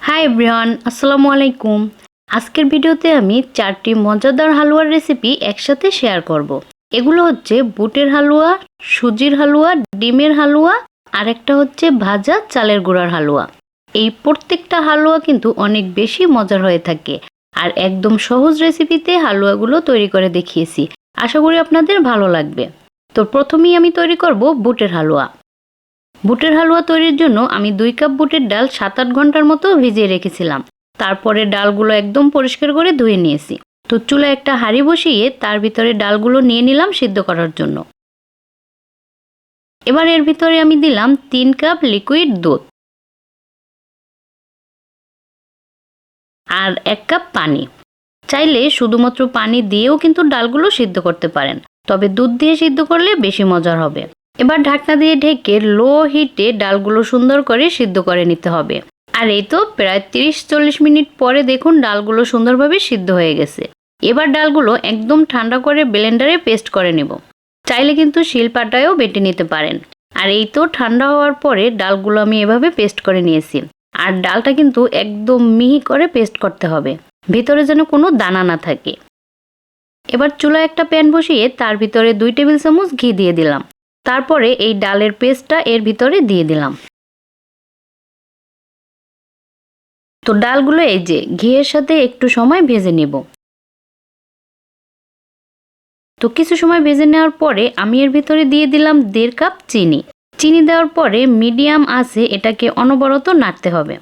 Hi everyone, আসসালামু আলাইকুম। আজকের ভিডিওতে আমি 4টি মজাদার হালুয়ার রেসিপি একসাথে শেয়ার করব। এগুলো হচ্ছে বুটের হালুয়া, সুজির হালুয়া, ডিমের হালুয়া আর একটা হচ্ছে ভাজা চালের গুঁড়ার হালুয়া। এই প্রত্যেকটা হালুয়া কিন্তু অনেক বেশি মজার হয়ে থাকে আর একদম সহজ রেসিপিতে হালুয়াগুলো তৈরি করে দেখিয়েছি। আশা করি আপনাদের ভালো লাগবে। তো প্রথমেই আমি তৈরি করব বুটের হালুয়া। বুটের হালুয়া তৈরির জন্য আমি 2 কাপ বুটের ডাল 7-8 ঘন্টার মতো ভিজিয়ে রেখেছিলাম। তারপরে ডালগুলো একদম পরিষ্কার করে ধুয়ে নিয়েছি। তো চুলায় একটা হাঁড়ি বসিয়ে তার ভিতরে ডালগুলো নিয়ে নিলাম সিদ্ধ করার জন্য। এবার এর ভিতরে আমি দিলাম 3 কাপ লিকুইড দুধ আর 1 কাপ পানি। চাইলে শুধুমাত্র পানি দিয়েও কিন্তু ডালগুলো সিদ্ধ করতে পারেন, তবে দুধ দিয়ে সিদ্ধ করলে বেশি মজার হবে। এবার ঢাকনা দিয়ে ঢেকে লো হিটে ডালগুলো সুন্দর করে সিদ্ধ করে নিতে হবে। আর এই তো প্রায় 30-40 মিনিট পরে দেখুন ডালগুলো সুন্দরভাবে সিদ্ধ হয়ে গেছে। এবার ডালগুলো একদম ঠান্ডা করে ব্লেন্ডারে পেস্ট করে নেব। চাইলে কিন্তু শিলপাটায়ও বেটে নিতে পারেন। আর এই তো ঠান্ডা হওয়ার পরে ডালগুলো আমি এভাবে পেস্ট করে নিয়েছি। আর ডালটা কিন্তু একদম মিহি করে পেস্ট করতে হবে, ভিতরে যেন কোনো দানা না থাকে। এবার চুলায় একটা প্যান বসিয়ে তার ভিতরে 2 টেবিল চামচ ঘি দিয়ে দিলাম। তারপরে এই ডালের পেস্টটা এর ভিতরে দিয়ে দিলাম। তো ডালগুলো এই যে ঘিয়ের সাথে একটু সময় ভেজে নেব। তো কিছু সময় ভেজে নেওয়ার পরে আমি এর ভিতরে দিয়ে দিলাম 1.5 কাপ চিনি। চিনি দেওয়ার পরে মিডিয়াম আঁচে এটাকে অনবরত নাড়তে হবে।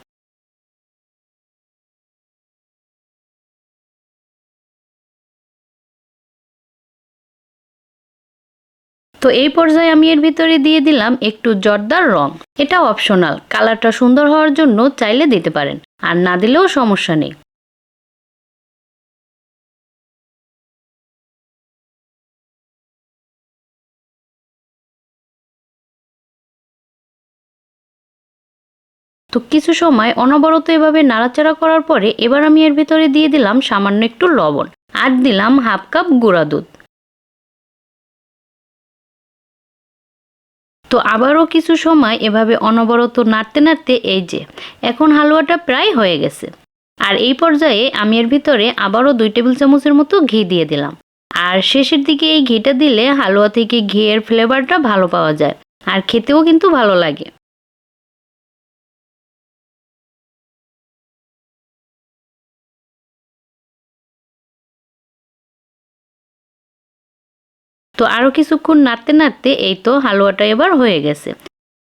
তো এই পর্যায়ে আমি এর ভিতরে দিয়ে দিলাম একটু জর্দার রং। এটা অপশনাল, কালারটা সুন্দর হওয়ার জন্য চাইলে দিতে পারেন, আর না দিলেও সমস্যা নেই। তো কিছু সময় অনবরত এভাবে নাড়াচাড়া করার পরে এবার আমি এর ভিতরে দিয়ে দিলাম সামান্য একটু লবণ আর দিলাম 1/2 কাপ গুঁড়া দুধ। তো আবারও কিছু সময় এভাবে অনবরত নাড়তে নাড়তে এই যে এখন হালুয়াটা প্রায় হয়ে গেছে। আর এই পর্যায়ে আমি এর ভিতরে আবারও 2 টেবিল চামচের মতো ঘি দিয়ে দিলাম। আর শেষের দিকে এই ঘিটা দিলে হালুয়া থেকে ঘিয়ের ফ্লেভারটা ভালো পাওয়া যায় আর খেতেও কিন্তু ভালো লাগে। তো আরও কিছুক্ষণ নাড়তে নাড়তে এই তো হালুয়াটা এবার হয়ে গেছে।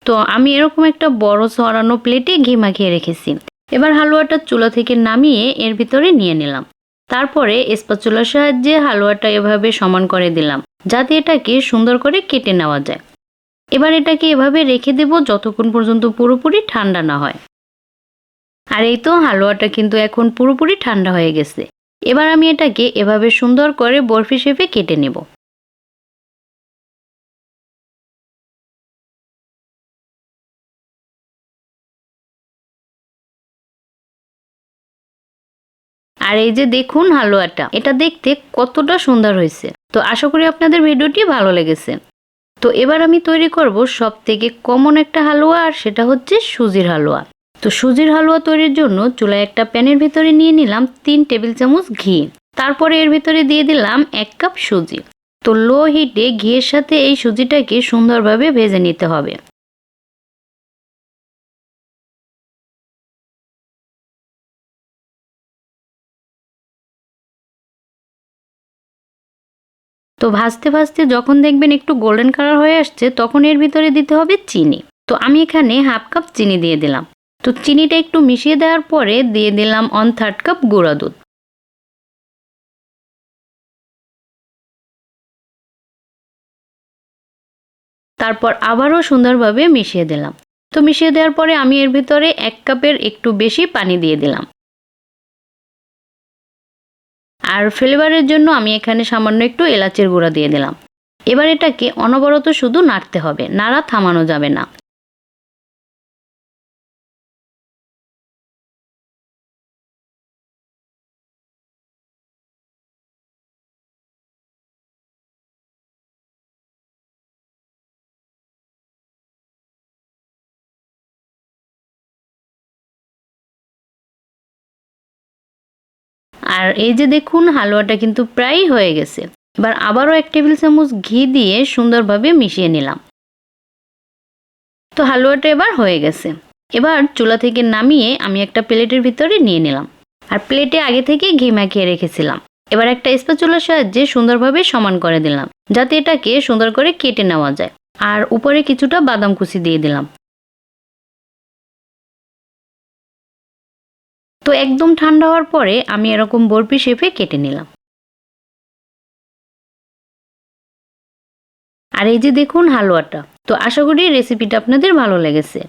তো আমি এরকম একটা বড় ছড়ানো প্লেটে ঘি মাখিয়ে রেখেছি। এবার হালুয়াটা চুলা থেকে নামিয়ে এর ভিতরে নিয়ে নিলাম। তারপরে স্প্যাচুলার সাহায্যে হালুয়াটা এভাবে সমান করে দিলাম, যাতে এটাকে সুন্দর করে কেটে নেওয়া যায়। এবার এটাকে এভাবে রেখে দেব যতক্ষণ পর্যন্ত পুরোপুরি ঠান্ডা না হয়। আর এই তো হালুয়াটা কিন্তু এখন পুরোপুরি ঠান্ডা হয়ে গেছে। এবার আমি এটাকে এভাবে সুন্দর করে বরফি শেপে কেটে নেব। আর এই যে দেখুন হালুয়াটা, এটা দেখতে কতটা সুন্দর হয়েছে। তো আশা করি আপনাদের ভিডিওটি ভালো লেগেছে। তো এবার আমি তৈরি করব সবথেকে কমন একটা হালুয়া, আর সেটা হচ্ছে সুজির হালুয়া। তো সুজির হালুয়া তৈরির জন্য চুলায় একটা প্যানের ভিতরে নিয়ে নিলাম 3 টেবিল চামচ ঘি। তারপরে এর ভিতরে দিয়ে দিলাম 1 কাপ সুজি। তো লো হিটে ঘিয়ের সাথে এই সুজিটাকে সুন্দরভাবে ভেজে নিতে হবে। তো ভাজতে ভাজতে যখন দেখবেন একটু গোল্ডেন কালার হয়ে আসছে, তখন এর ভিতরে দিতে হবে চিনি। তো আমি এখানে 1/2 কাপ চিনি দিয়ে দিলাম। তো চিনিটা একটু মিশিয়ে দেওয়ার পরে দিয়ে দিলাম 1/3 কাপ গুঁড়া দুধ। তারপর আবারও সুন্দরভাবে মিশিয়ে দিলাম। তো মিশিয়ে দেওয়ার পরে আমি এর ভিতরে 1 কাপের একটু বেশি পানি দিয়ে দিলাম। আর ফ্লেভারের জন্য আমি এখানে সামান্য একটু এলাচের গুঁড়া দিয়ে দিলাম। এবার এটাকে অনবরত শুধু নাড়তে হবে, নাড়া থামানো যাবে না। আর এই যে দেখুন হালুয়াটা কিন্তু প্রায় হয়ে গেছে। এবার আবারও 1 টেবিল চামচ ঘি দিয়ে সুন্দরভাবে মিশিয়ে নিলাম। তো হালুয়াটা এবার হয়ে গেছে। এবার চুলা থেকে নামিয়ে আমি একটা প্লেটের ভিতরে নিয়ে নিলাম। আর প্লেটে আগে থেকে ঘি মাখিয়ে রেখেছিলাম। এবার একটা স্প্যাচুলার সাহায্যে সুন্দরভাবে সমান করে দিলাম, যাতে এটাকে সুন্দর করে কেটে নেওয়া যায়। আর উপরে কিছুটা বাদাম কুচি দিয়ে দিলাম। তো একদম ঠান্ডা হওয়ার পরে আমি এরকম বরফি শেপে কেটে নিলাম। আর এই যে দেখুন হালুয়াটা। তো আশা করি রেসিপিটা আপনাদের ভালো লেগেছে।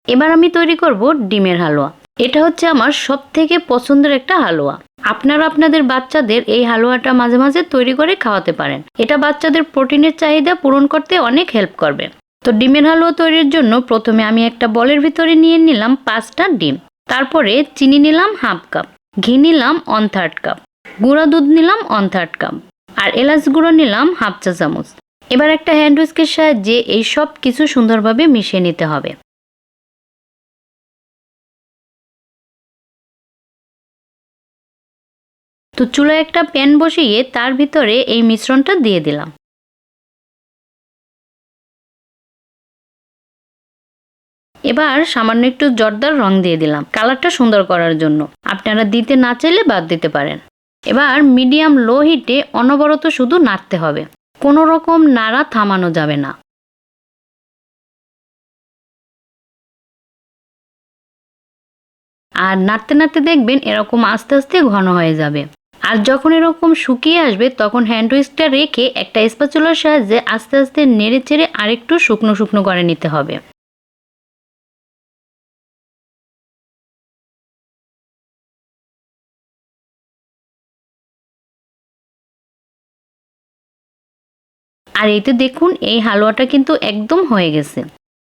এবার আমি তৈরি করব ডিমের হালুয়া। এটা হচ্ছে আমার সবথেকে পছন্দের একটা হালুয়া। আপনারা আপনাদের বাচ্চাদের এই হালুয়াটা মাঝে মাঝে তৈরি করে খাওয়াতে পারেন। এটা বাচ্চাদের প্রোটিনের চাহিদা পূরণ করতে অনেক হেল্প করবে। তো ডিমের হালুয়া তৈরির জন্য প্রথমে আমি একটা বলের ভিতরে নিয়ে নিলাম 5টা ডিম। তারপরে চিনি নিলাম 1/2 কাপ, ঘি নিলাম 1/3 কাপ, গুঁড়া দুধ নিলাম 1/3 কাপ, আর এলাচ গুঁড়ো নিলাম 1/2 চা চামচ। এবার একটা হ্যান্ড হুইস্কের সাহায্যে এই সব কিছু সুন্দরভাবে মিশিয়ে নিতে হবে। তো চুলায় একটা প্যান বসিয়ে তার ভিতরে এই মিশ্রণটা দিয়ে দিলাম। এবার সামান্য একটু জর্দার রং দিয়ে দিলাম কালারটা সুন্দর করার জন্য। আপনারা দিতে না চাইলে বাদ দিতে পারেন। এবার মিডিয়াম লো হিটে অনবরত শুধু নাড়তে হবে, কোনো রকম নাড়া থামানো যাবে না। আর নাড়তে নাড়তে দেখবেন এরকম আস্তে আস্তে ঘন হয়ে যাবে। আর যখন এরকম শুকিয়ে আসবে তখন হ্যান্ড হুইস্কটা রেখে একটা স্প্যাচুলার সাহায্যে আস্তে আস্তে নেড়ে চেড়ে আরেকটু শুকনো শুকনো করে নিতে হবে। আর এই তো দেখুন এই হালুয়াটা কিন্তু একদম হয়ে গেছে।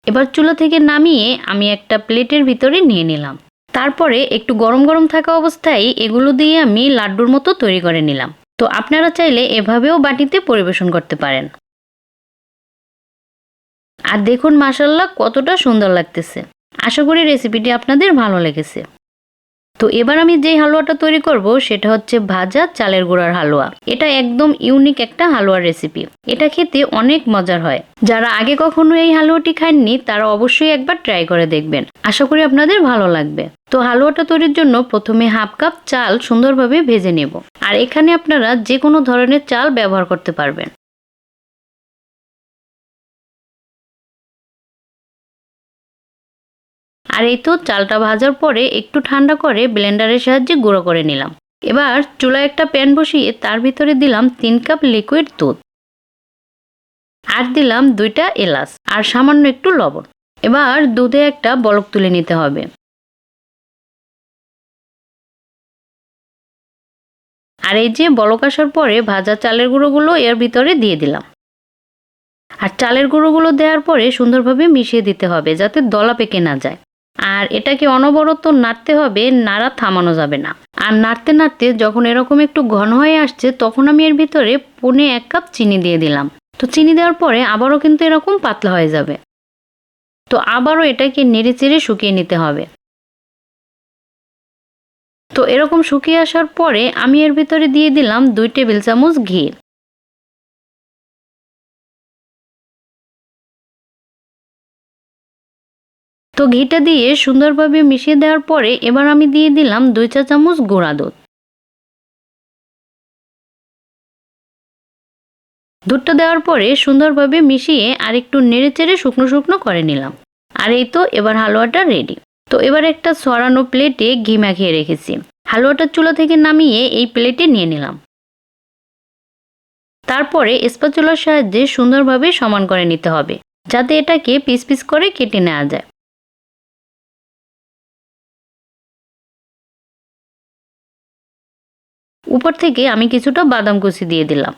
এবার চুলা থেকে নামিয়ে আমি একটা প্লেটের ভিতরে নিয়ে নিলাম। তারপরে একটু গরম গরম থাকা অবস্থায় এগুলো দিয়ে আমি লাড্ডুর মতো তৈরি করে নিলাম। তো আপনারা চাইলে এভাবেও বাটিতে পরিবেশন করতে পারেন। আর দেখুন মাশাআল্লাহ কতটা সুন্দর লাগতেছে। আশা করি রেসিপিটি আপনাদের ভালো লেগেছে। তো এবার আমি যে হালুয়াটা তৈরি করব সেটা হচ্ছে ভাজা চালের গুঁড়ার হালুয়া। এটা একদম ইউনিক একটা হালুয়ার রেসিপি। এটা খেতে অনেক মজার হয়। যারা আগে কখনো এই হালুয়াটি খাননি তারা অবশ্যই একবার ট্রাই করে দেখবেন। আশা করি আপনাদের ভালো লাগবে। তো হালুয়াটা তৈরির জন্য প্রথমে 1/2 কাপ চাল সুন্দরভাবে ভেজে নেব। আর এখানে আপনারা যে কোনো ধরনের চাল ব্যবহার করতে পারবেন। আর এই তো চালটা ভাজার পরে একটু ঠান্ডা করে ব্লেন্ডারের সাহায্যে গুঁড়ো করে নিলাম। এবার চুলায় একটা প্যান বসিয়ে তার ভিতরে দিলাম 3 কাপ লিকুইড দুধ, আর দিলাম 2টা এলাচ আর সামান্য একটু লবণ। এবার দুধে একটা বলক তুলে নিতে হবে। আর এই যে বলক আসার পরে ভাজা চালের গুঁড়োগুলো এর ভিতরে দিয়ে দিলাম। আর চালের গুঁড়োগুলো দেওয়ার পরে সুন্দরভাবে মিশিয়ে দিতে হবে যাতে দলা পেকে না যায়। আর এটাকে অনবরত নাড়তে হবে, নাড়া থামানো যাবে না। আর নাড়তে নাড়তে যখন এরকম একটু ঘন হয়ে আসছে তখন আমি এর ভিতরে 1/4 কাপ চিনি দিয়ে দিলাম। তো চিনি দেওয়ার পরে আবারও কিন্তু এরকম পাতলা হয়ে যাবে। তো আবারও এটাকে নেড়ে চেড়ে শুকিয়ে নিতে হবে। তো এরকম শুকিয়ে আসার পরে আমি এর ভিতরে দিয়ে দিলাম 2 টেবিল চামচ ঘি। তো ঘিটা দিয়ে সুন্দরভাবে মিশিয়ে দেওয়ার পরে এবার আমি দিয়ে দিলাম 2 চা চামচ গুঁড়া দুধ। দুধটা দেওয়ার পরে সুন্দরভাবে মিশিয়ে আর একটু নেড়েচেড়ে শুকনো শুকনো করে নিলাম। আর এই তো এবার হালুয়াটা রেডি। তো এবার একটা ছড়ানো প্লেটে ঘি মাখিয়ে রেখেছি। হালুয়াটা চুলা থেকে নামিয়ে এই প্লেটে নিয়ে নিলাম। তারপরে স্প্যাচুলার সাহায্যে সুন্দরভাবে সমান করে নিতে হবে, যাতে এটাকে পিস পিস করে কেটে নেওয়া যায়। উপর থেকে আমি কিছুটা বাদাম কুচি দিয়ে দিলাম।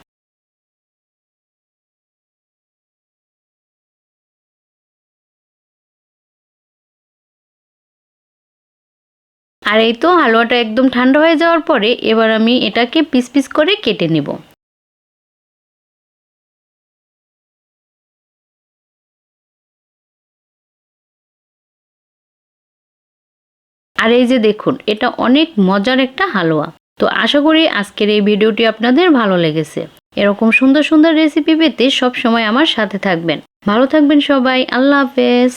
আর এই তো হালুয়াটা একদম ঠান্ডা হয়ে যাওয়ার পরে এবার আমি এটাকে পিস পিস করে কেটে নেব। আর এই যে দেখুন এটা অনেক মজার একটা হালুয়া। তো আশা করি আজকের এই ভিডিওটি আপনাদের ভালো লেগেছে। এরকম সুন্দর সুন্দর রেসিপি পেতে সব সময় আমার সাথে থাকবেন। ভালো থাকবেন সবাই। আল্লাহ হাফেজ।